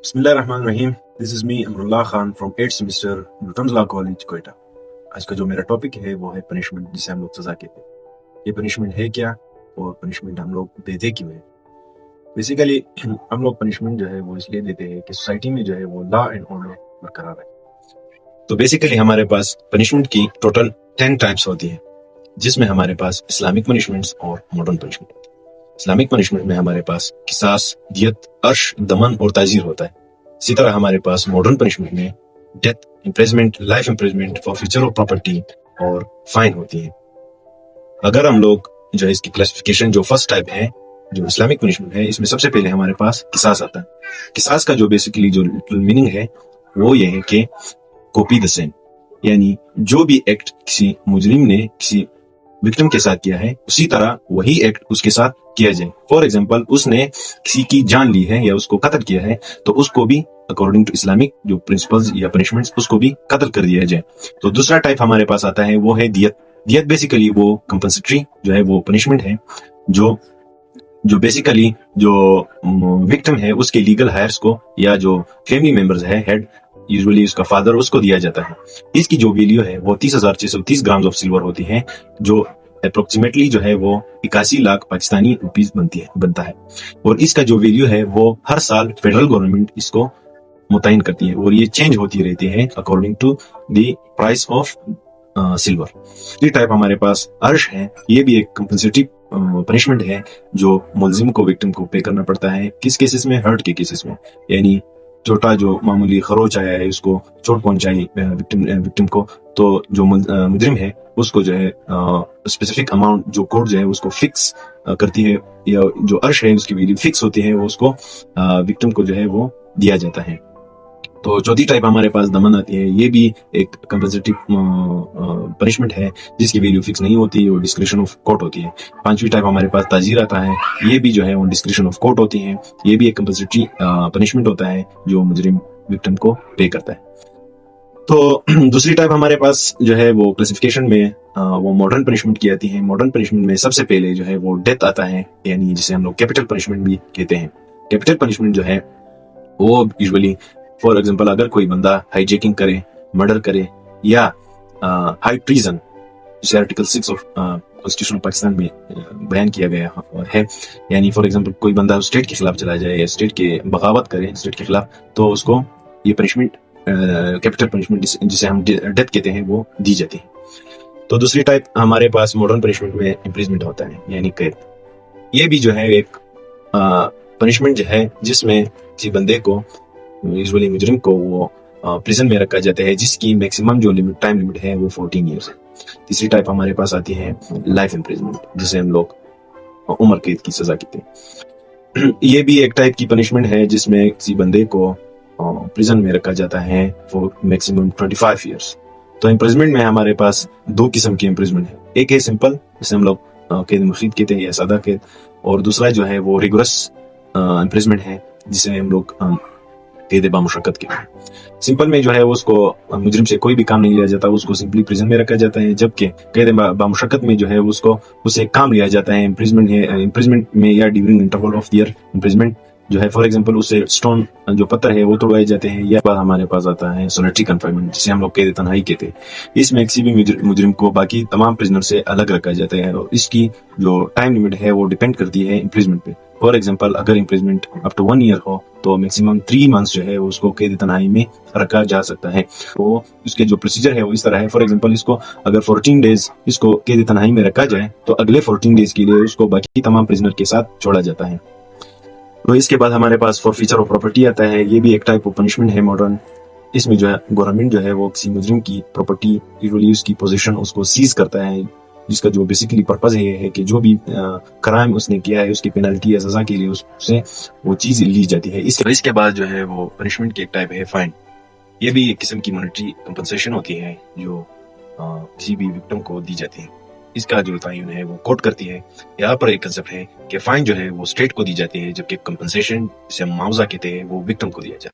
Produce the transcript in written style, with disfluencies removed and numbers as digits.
بسم اللہ الرحمن الرحیم. This is me Amar Ullah Khan from 8th semester Newton's law college Quetta. آج کا جو میرا ٹاپک ہے وہ ہے پنشمنٹ، جسے ہم لوگ سزا کہتے ہیں. یہ پنشمنٹ ہے کیا اور پنشمنٹ ہم لوگ دیتے کیوں ہیں؟ بیسیکلی ہم لوگ پنشمنٹ جو ہے وہ اس لیے دیتے ہیں کہ سوسائٹی میں جو ہے وہ لا اینڈ آرڈر برقرار ہے. تو بیسیکلی ہمارے پاس پنشمنٹ کی ٹوٹل 10 ٹائپس ہوتی ہیں، جس میں ہمارے پاس اسلامک پنشمنٹس اور ماڈرن پنشمنٹ. اسلامک پنشمنٹ میں ہمارے پاس قصاص، دیت، عرش، دمن اور تعزیر ہوتا ہے. اسی طرح ہمارے پاس ماڈرن پنشمنٹ میں death, imprisonment, life imprisonment, فارفیچر of property اور فائن ہوتی ہے. اگر ہم لوگ جو ہے اس کی کلاسیفیکیشن جو فرسٹ ٹائپ ہے جو اسلامک پنشمنٹ ہے، اس میں سب سے پہلے ہمارے پاس قصاص آتا ہے. قصاص کا جو بیسیکلی جو میننگ ہے وہ یہ ہے کہ کاپی دا سیم، یعنی جو بھی ایکٹ کسی مجرم نے کسی وکٹم کے ساتھ کیا ہے اسی طرح وہی ایکٹ اس کے ساتھ کیا جائے. فار ایگزامپل اس نے کسی کی جان لی ہے یا اس کو قتل کیا ہے تو اس کو بھی اکارڈنگ ٹو اسلامک جو پرنسپلز یا پنشمنٹس اس کو بھی قتل کر دیا جائے. تو دوسرا ٹائپ ہمارے پاس آتا ہے وہ ہے دیت. دیت بیسیکلی وہ کمپنسٹری جو ہے وہ پنشمنٹ ہے جو بیسیکلی جو وکٹم ہے اس کے لیگل ہائرس کو یا جو فیملی ممبرز ہے ہیڈ، یوزولی اس کا فادر، اس کو دیا جاتا ہے. اس کی جو ویلیو ہے وہ 30,630 گرامز آف سلور ہوتی ہے، جو اپروکسیمیٹلی جو ہے وہ 81 لاکھ پاکستانی روپیز بنتا ہے. اور اس کا جو ویلیو ہے وہ ہر سال فیڈرل گورنمنٹ اس کو متعین کرتی ہے اور یہ چینج ہوتی رہتی ہے according to the price of silver. یہ ٹائپ ہمارے پاس عرش ہے. یہ بھی ایک کمپنسیٹیو پنشمنٹ ہے جو ملزم کو وکٹم کو پے کرنا پڑتا ہے. کس کیسز میں؟ ہرٹ کے کیسز میں، یعنی چھوٹا جو معمولی خروچ آیا ہے اس کو چوٹ پہنچائی وکٹم کو، تو جو مجرم ہے اس کو جو ہے اسپیسیفک اماؤنٹ جو کورٹ جو ہے اس کو فکس کرتی ہے، یا جو عرش ہے اس کی ویلیو فکس ہوتی ہے، وہ اس کو وکٹم کو جو ہے وہ دیا جاتا ہے. تو چوتھی ٹائپ ہمارے پاس دمن آتی ہے. یہ بھی ایک کمپنسیٹیو پنشمنٹ ہے جس کی ویلیو فکس نہیں ہوتی اور ڈسکریشن آف کورٹ ہوتی ہے. پانچویں ٹائپ ہمارے پاس تعزیر آتا ہے. یہ بھی جو ہے وہ ڈسکریشن آف کورٹ ہوتی ہے. یہ بھی ایک کمپنسیٹری پنشمنٹ ہوتا ہے جو مجرم وکٹم کو پے کرتا ہے. تو دوسری ٹائپ ہمارے پاس جو ہے وہ کلاسیفیکیشن میں وہ ماڈرن پنشمنٹ کی آتی ہے. ماڈرن پنشمنٹ میں سب سے پہلے جو ہے وہ ڈیتھ آتا ہے، یعنی جسے ہم لوگ کیپٹل پنشمنٹ بھی کہتے ہیں. کیپٹل پنشمنٹ جو ہے وہ یوزولی فار ایگزامپل اگر کوئی بندہ ہائی جیکنگ کرے، مرڈر کرے، یا ہائی ٹریزن جسے آرٹیکل 6 آف کانسٹیٹیوشن پاکستان میں بیان کیا گیا ہے، یعنی فار ایگزامپل کوئی بندہ اسٹیٹ کے خلاف چلا جائے یا اسٹیٹ کے بغاوت کرے اسٹیٹ کے خلاف، تو اس کو یہ پنشمنٹ کیپٹل پنشمنٹ جسے ہم ڈیتھ کہتے ہیں وہ دی جاتی ہے. تو دوسری ٹائپ ہمارے پاس ماڈرن پنشمنٹ میں امپریزمنٹ ہوتا ہے، یعنی قید. یہ بھی جو ہے ایک پنشمنٹ جو ہے جس میں کسی بندے کو یوزولی مجرم کو وہ پریزن میں رکھا جاتا ہے، جس کی میکسیمم جو ٹائم لمٹ ہے وہ 14 ایئرس ہے. تیسری ٹائپ ہمارے پاس آتی ہے لائف امپریزمنٹ، جسے ہم لوگ عمر قید کی سزا کہتے ہیں. یہ بھی ایک ٹائپ کی پنشمنٹ ہے جس میں کسی بندے کو پریزن میں رکھا جاتا ہے فور میکسیمم 25 ایئرس. تو امپریزمنٹ میں ہمارے پاس دو قسم کی امپریزمنٹ ہے. ایک ہے سمپل جسے ہم لوگ قید مفید کہتے ہیں یا سادہ قید، اور دوسرا جو ہے وہ ریگورس امپریزمنٹ ہے جسے ہم لوگ قید بامشقت کے. سمپل میں جو ہے اس کو مجرم سے کوئی بھی کام نہیں لیا جاتا، اس کو سمپلی پریزن میں رکھا جاتا ہے، جبکہ قید بامشقت میں جو ہے اس کو اس سے کام لیا جاتا ہے امپریزمنٹ میں یا during interval of their imprisonment جو ہے. فار ایگزامپل اس سے اسٹون جو پتھر ہے وہ توڑوائے جاتے ہیں. یا بعد ہمارے پاس آتا ہے سولیٹری کنفائنمنٹ جسے ہم لوگ قید تنہائی کہتے ہیں. اس میں کسی بھی مجرم کو باقی تمام پرزنر سے الگ رکھا جاتا ہے اور اس کی جو ٹائم لمٹ ہے وہ ڈیپینڈ کرتی ہے امپریزمنٹ پہ. فار ایگزامپل اگر امپریزمنٹ اپ ٹو 1 ایئر ہو تو میکسیمم 3 منتھس جو ہے اس کو قید تنہائی میں رکھا جا سکتا ہے. تو اس کے جو پروسیجر ہے وہ اس طرح ہے. فار ایگزامپل اس کو اگر 14 ڈیز اس کو قید تنہائی میں رکھا جائے تو اگلے 14 ڈیز کے لیے اس کو باقی تمام پرزنر کے ساتھ چھوڑا جاتا ہے. تو اس کے بعد ہمارے پاس فارفیچر آف پراپرٹی آتا ہے. یہ بھی ایک ٹائپ آف پنشمنٹ ہے ماڈرن. اس میں جو ہے گورنمنٹ جو ہے وہ کسی مجرم کی پراپرٹی یوزولی اس کی پوزیشن اس کو سیز کرتا ہے، جس کا جو بیسیکلی پرپز یہ ہے کہ جو بھی کرائم اس نے کیا ہے اس کی پینلٹی یا سزا کے لیے اس سے وہ چیز لی جاتی ہے. اس کے بعد جو ہے وہ پنشمنٹ کی ایک ٹائپ ہے فائن. یہ بھی ایک قسم کی مانیٹری کمپنسیشن ہوتی ہے جو کسی بھی وکٹم کو دی جاتی ہے. اس کا جو تعین ہے وہ کورٹ کرتی ہے. یہاں پر ایک کنسپٹ ہے کہ فائن جو ہے وہ اسٹیٹ کو دی جاتی ہے، جبکہ کمپنسیشن جسے ہم معاوضہ کہتے ہیں وہ وکٹم کو دیا جاتا ہے.